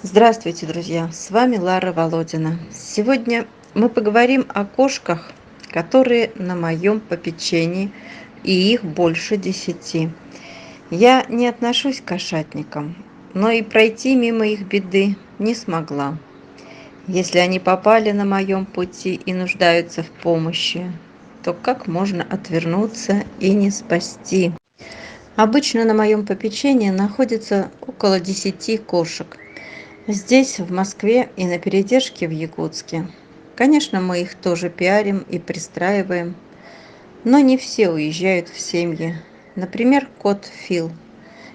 Здравствуйте, друзья! С вами Лара Володина. Сегодня мы поговорим о кошках, которые на моем попечении, и их больше 10. Я не отношусь к кошатникам, но и пройти мимо их беды не смогла. Если они попали на моем пути и нуждаются в помощи, то как можно отвернуться и не спасти? Обычно на моем попечении находится около 10 кошек. Здесь, в Москве, и на передержке в Якутске. Конечно, мы их тоже пиарим и пристраиваем, но не все уезжают в семьи. Например, кот Фил.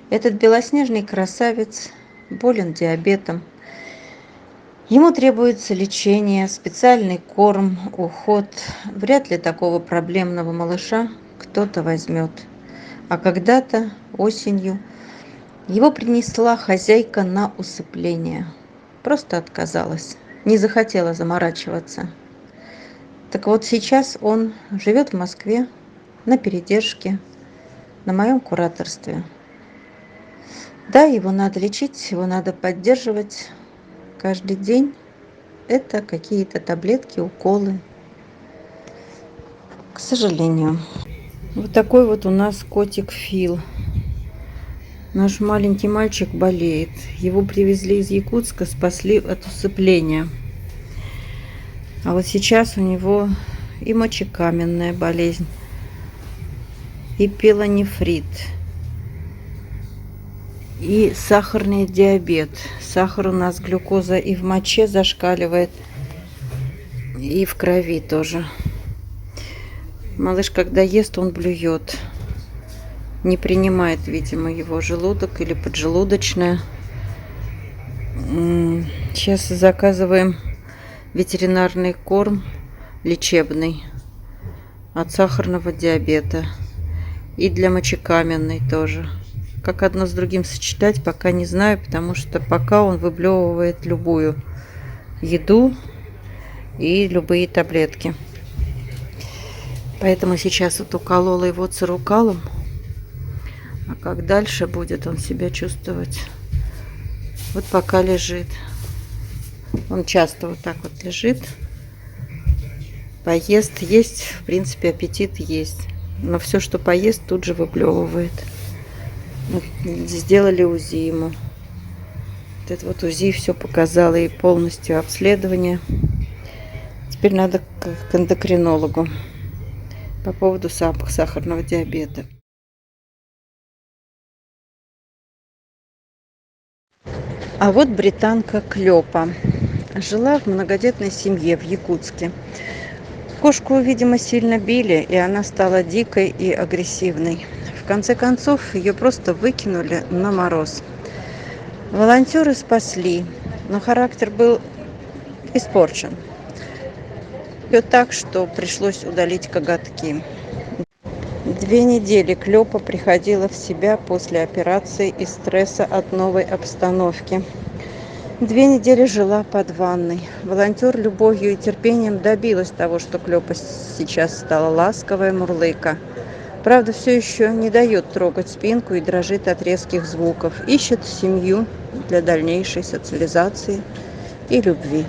Этот белоснежный красавец болен диабетом. Ему требуется лечение, специальный корм, уход. Вряд ли такого проблемного малыша кто-то возьмет. А когда-то, осенью, его принесла хозяйка на усыпление. Просто отказалась, не захотела заморачиваться. Так вот сейчас он живет в Москве на передержке, на моем кураторстве. Да, его надо лечить, его надо поддерживать каждый день. Это какие-то таблетки, уколы, к сожалению. Вот такой вот у нас котик Фил. Наш маленький мальчик болеет. Его привезли из Якутска, спасли от усыпления. А вот сейчас у него и мочекаменная болезнь, и пилонефрит, и сахарный диабет. Сахар у нас, глюкоза и в моче зашкаливает, и в крови тоже. Малыш, когда ест, он блюет. Не принимает, видимо, его желудок или поджелудочная. Сейчас заказываем ветеринарный корм лечебный от сахарного диабета и для мочекаменной тоже. Как одно с другим сочетать, пока не знаю, потому что пока он выблевывает любую еду и любые таблетки. Поэтому сейчас вот уколола его цирукалом. А как дальше будет он себя чувствовать? Вот пока лежит. Он часто вот так вот лежит. Поест, есть, в принципе, аппетит есть. Но все, что поест, тут же выблевывает. Вот сделали УЗИ ему. Вот это вот УЗИ все показало и полностью обследование. Теперь надо к эндокринологу по поводу сахарного диабета. А вот британка Клёпа. Жила в многодетной семье в Якутске. Кошку, видимо, сильно били, и она стала дикой и агрессивной. В конце концов, ее просто выкинули на мороз. Волонтеры спасли, но характер был испорчен. Все так, что пришлось удалить коготки. 2 недели Клёпа приходила в себя после операции и стресса от новой обстановки. 2 недели жила под ванной. Волонтер любовью и терпением добилась того, что Клёпа сейчас стала ласковая мурлыка. Правда, все еще не дает трогать спинку и дрожит от резких звуков. Ищет семью для дальнейшей социализации и любви.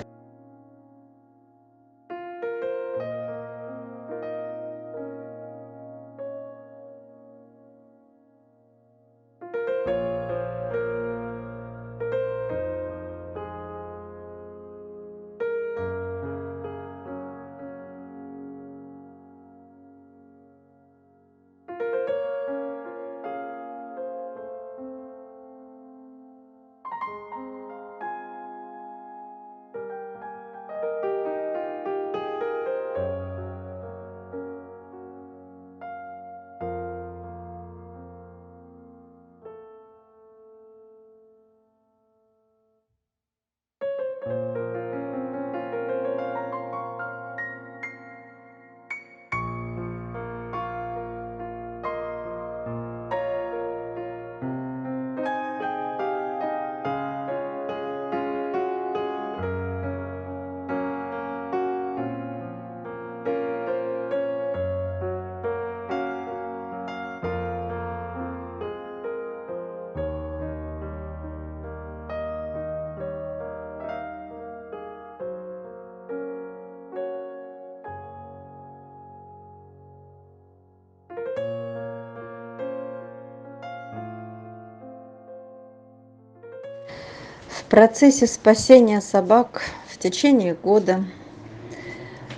процессе спасения собак в течение года,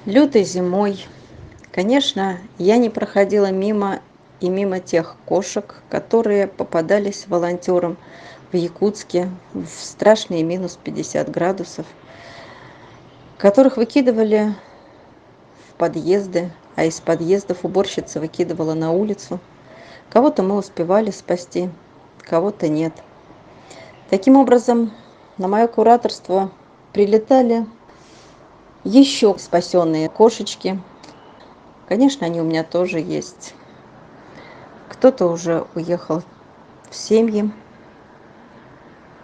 лютой зимой, конечно, я не проходила мимо тех кошек, которые попадались волонтерам в Якутске в страшные минус 50 градусов, которых выкидывали в подъезды, а из подъездов уборщица выкидывала на улицу. Кого-то мы успевали спасти, кого-то нет. Таким образом, на мое кураторство прилетали еще спасенные кошечки. Конечно, они у меня тоже есть. Кто-то уже уехал в семьи,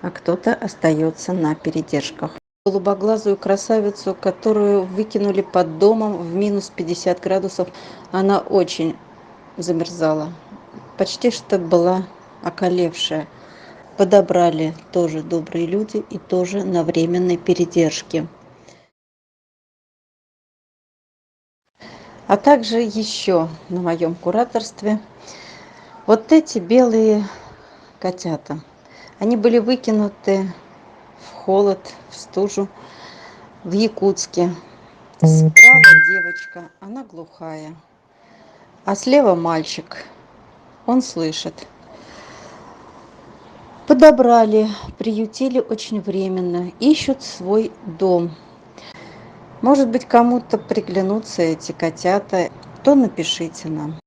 а кто-то остается на передержках. Голубоглазую красавицу, которую выкинули под домом в минус 50 градусов, она очень замерзала. Почти что была околевшая. Подобрали тоже добрые люди и тоже на временной передержке. А также еще на моем кураторстве вот эти белые котята. Они были выкинуты в холод, в стужу в Якутске. Справа девочка, она глухая, а слева мальчик, он слышит. Подобрали, приютили очень временно, ищут свой дом. Может быть, кому-то приглянутся эти котята, то напишите нам.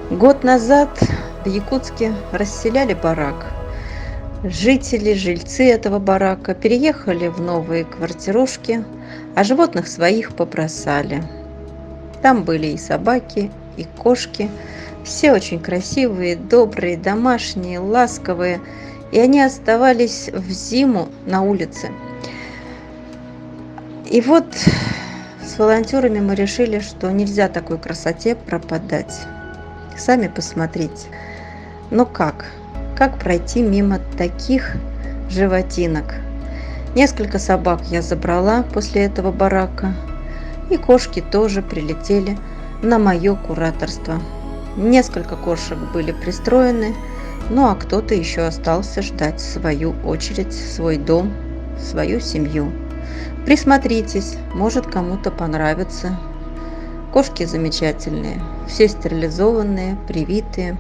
Год назад в Якутске расселяли барак. Жильцы этого барака переехали в новые квартирушки, а животных своих побросали. Там были и собаки, и кошки, все очень красивые, добрые, домашние, ласковые, и они оставались в зиму на улице. И вот с волонтерами мы решили, что нельзя такой красоте пропадать. Сами посмотрите. Но как? Как пройти мимо таких животинок? Несколько собак я забрала после этого барака, и кошки тоже прилетели на мое кураторство. Несколько кошек были пристроены, ну а кто-то еще остался ждать свою очередь, свой дом, свою семью. Присмотритесь, может кому-то понравится. Кошки замечательные, все стерилизованные, привитые.